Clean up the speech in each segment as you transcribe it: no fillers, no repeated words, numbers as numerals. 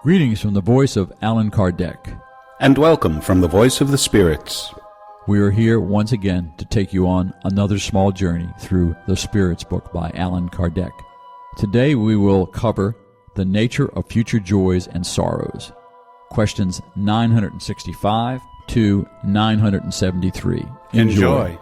Greetings from the voice of Allan Kardec. And welcome from the Voice of the Spirits. We are here once again to take you on another small journey through the Spirits book by Allan Kardec. Today we will cover the nature of future joys and sorrows, questions 965 to 973. Enjoy.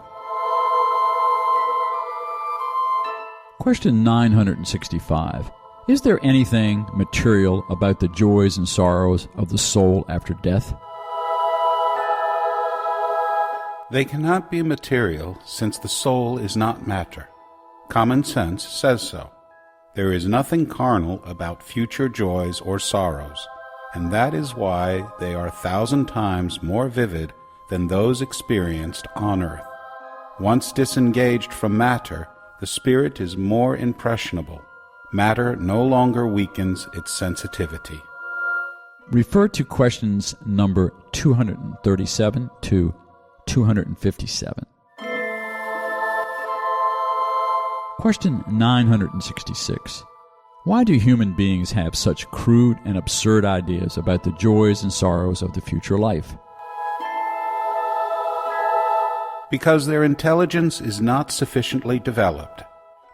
Question 965. Is there anything material about the joys and sorrows of the soul after death? They cannot be material, since the soul is not matter. Common sense says so. There is nothing carnal about future joys or sorrows, and that is why they are 1,000 times more vivid than those experienced on earth. Once disengaged from matter, the spirit is more impressionable. Matter no longer weakens its sensitivity. Refer to questions number 237 to 257. Question 966. Why do human beings have such crude and absurd ideas about the joys and sorrows of the future life? Because their intelligence is not sufficiently developed.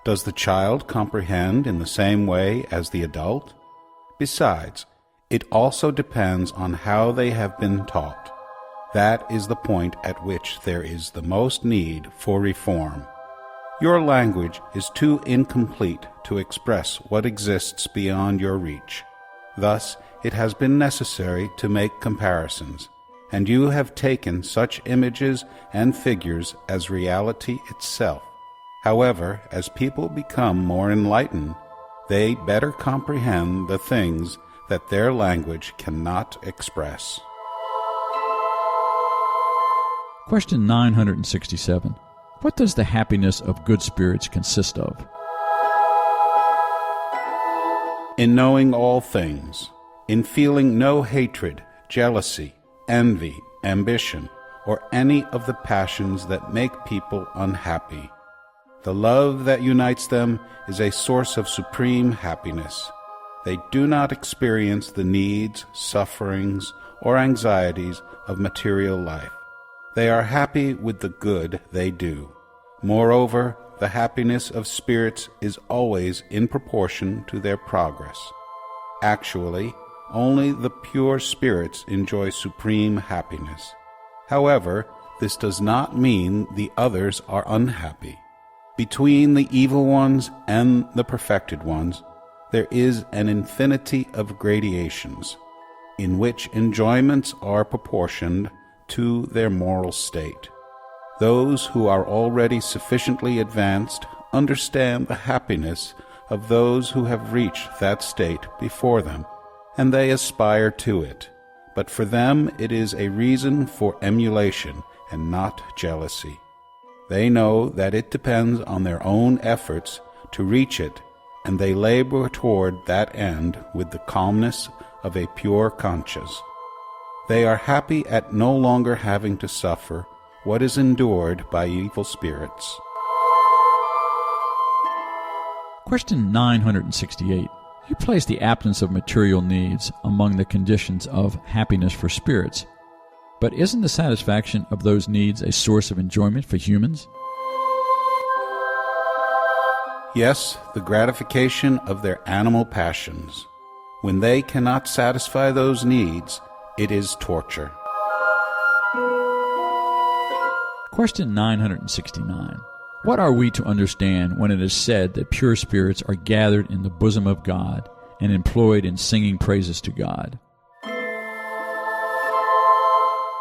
Does the child comprehend in the same way as the adult? Besides, it also depends on how they have been taught. That is the point at which there is the most need for reform. Your language is too incomplete to express what exists beyond your reach. Thus, it has been necessary to make comparisons, and you have taken such images and figures as reality itself. However, as people become more enlightened, they better comprehend the things that their language cannot express. Question 967. What does the happiness of good spirits consist of? In knowing all things, in feeling no hatred, jealousy, envy, ambition, or any of the passions that make people unhappy. The love that unites them is a source of supreme happiness. They do not experience the needs, sufferings, or anxieties of material life. They are happy with the good they do. Moreover, the happiness of spirits is always in proportion to their progress. Actually, only the pure spirits enjoy supreme happiness. However, this does not mean the others are unhappy. Between the evil ones and the perfected ones, there is an infinity of gradations, in which enjoyments are proportioned to their moral state. Those who are already sufficiently advanced understand the happiness of those who have reached that state before them, and they aspire to it. But for them it is a reason for emulation and not jealousy. They know that it depends on their own efforts to reach it, and they labor toward that end with the calmness of a pure conscience. They are happy at no longer having to suffer what is endured by evil spirits. Question 968. You place the absence of material needs among the conditions of happiness for spirits. But isn't the satisfaction of those needs a source of enjoyment for humans? Yes, the gratification of their animal passions. When they cannot satisfy those needs, it is torture. Question 969. What are we to understand when it is said that pure spirits are gathered in the bosom of God and employed in singing praises to God?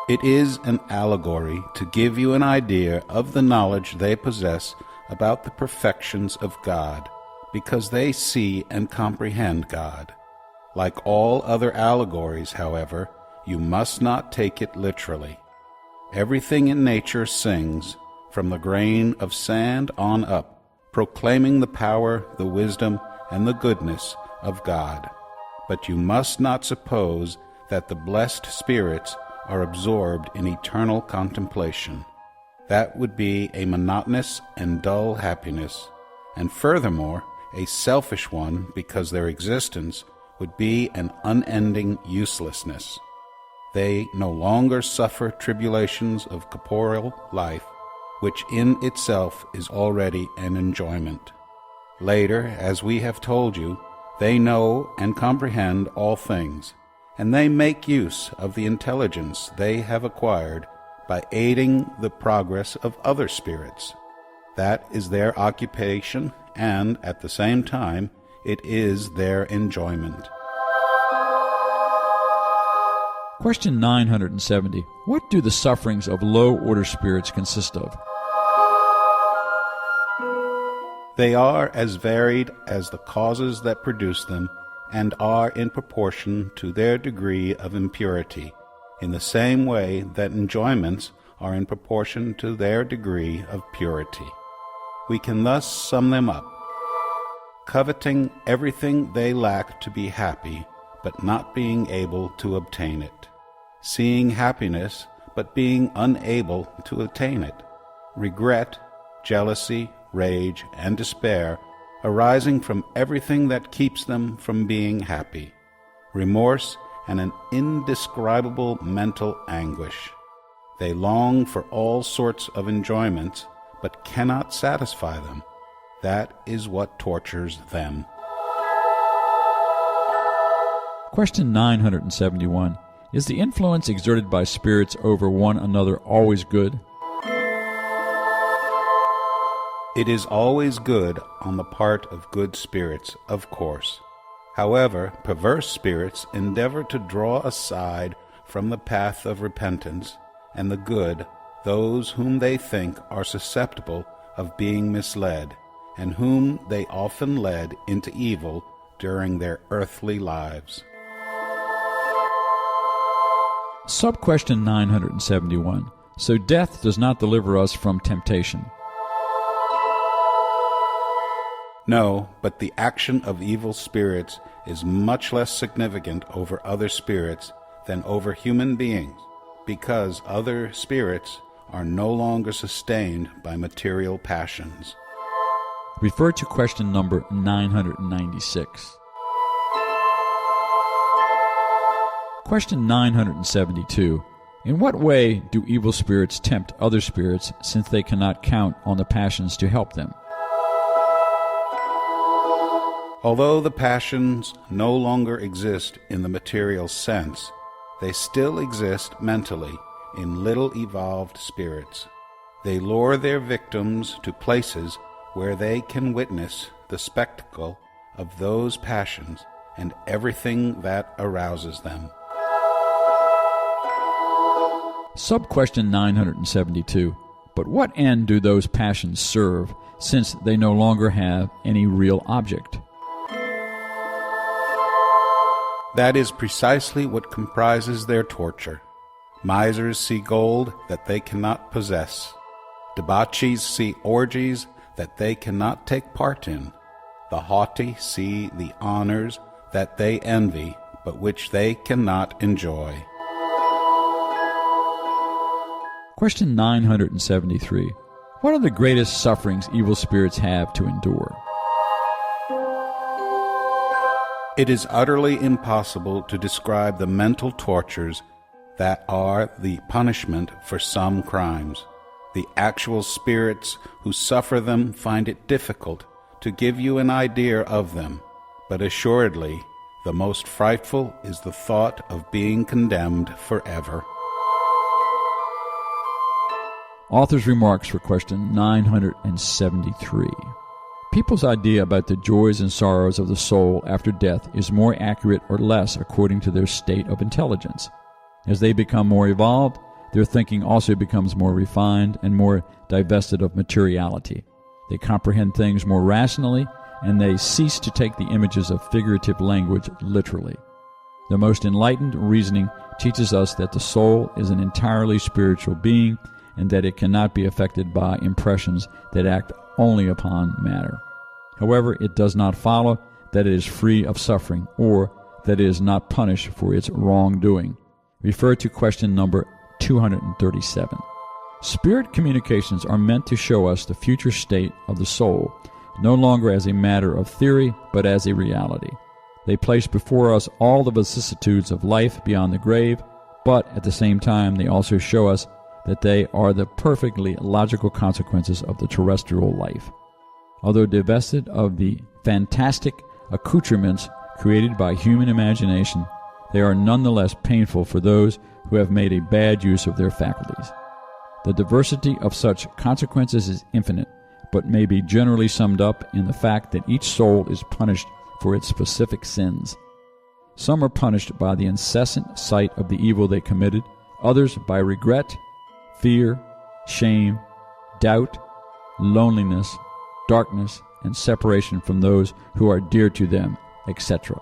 It is an allegory to give you an idea of the knowledge they possess about the perfections of God, because they see and comprehend God. Like all other allegories, however, you must not take it literally. Everything in nature sings, from the grain of sand on up, proclaiming the power, the wisdom, and the goodness of God. But you must not suppose that the blessed spirits are absorbed in eternal contemplation. That would be a monotonous and dull happiness, and furthermore, a selfish one, because their existence would be an unending uselessness. They no longer suffer tribulations of corporeal life, which in itself is already an enjoyment. Later, as we have told you, they know and comprehend all things, and they make use of the intelligence they have acquired by aiding the progress of other spirits. That is their occupation, and at the same time, it is their enjoyment. Question 970. What do the sufferings of low-order spirits consist of? They are as varied as the causes that produce them, and are in proportion to their degree of impurity, in the same way that enjoyments are in proportion to their degree of purity. We can thus sum them up: coveting everything they lack to be happy, but not being able to obtain it; seeing happiness, but being unable to attain it; regret, jealousy, rage, and despair arising from everything that keeps them from being happy; remorse, and an indescribable mental anguish. They long for all sorts of enjoyments, but cannot satisfy them. That is what tortures them. Question 971. Is the influence exerted by spirits over one another always good? It is always good on the part of good spirits, of course. However, perverse spirits endeavor to draw aside from the path of repentance and the good those whom they think are susceptible of being misled, and whom they often led into evil during their earthly lives. Sub-question 971. So death does not deliver us from temptation. No, but the action of evil spirits is much less significant over other spirits than over human beings, because other spirits are no longer sustained by material passions. Refer to question number 996. Question 972. In what way do evil spirits tempt other spirits, since they cannot count on the passions to help them? Although the passions no longer exist in the material sense, they still exist mentally in little evolved spirits. They lure their victims to places where they can witness the spectacle of those passions and everything that arouses them. Sub-question 972. But what end do those passions serve, since they no longer have any real object? That is precisely what comprises their torture. Misers see gold that they cannot possess. Debauchees see orgies that they cannot take part in. The haughty see the honors that they envy, but which they cannot enjoy. Question 973. What are the greatest sufferings evil spirits have to endure? It is utterly impossible to describe the mental tortures that are the punishment for some crimes. The actual spirits who suffer them find it difficult to give you an idea of them, but assuredly the most frightful is the thought of being condemned forever. Author's remarks for question 973. People's idea about the joys and sorrows of the soul after death is more accurate or less according to their state of intelligence. As they become more evolved, their thinking also becomes more refined and more divested of materiality. They comprehend things more rationally, and they cease to take the images of figurative language literally. The most enlightened reasoning teaches us that the soul is an entirely spiritual being, and that it cannot be affected by impressions that act only upon matter. However, it does not follow that it is free of suffering, or that it is not punished for its wrongdoing. Refer to question number 237. Spirit communications are meant to show us the future state of the soul, no longer as a matter of theory, but as a reality. They place before us all the vicissitudes of life beyond the grave, but at the same time they also show us that they are the perfectly logical consequences of the terrestrial life. Although divested of the fantastic accoutrements created by human imagination, they are nonetheless painful for those who have made a bad use of their faculties. The diversity of such consequences is infinite, but may be generally summed up in the fact that each soul is punished for its specific sins. Some are punished by the incessant sight of the evil they committed, others by regret, fear, shame, doubt, loneliness, darkness, and separation from those who are dear to them, etc.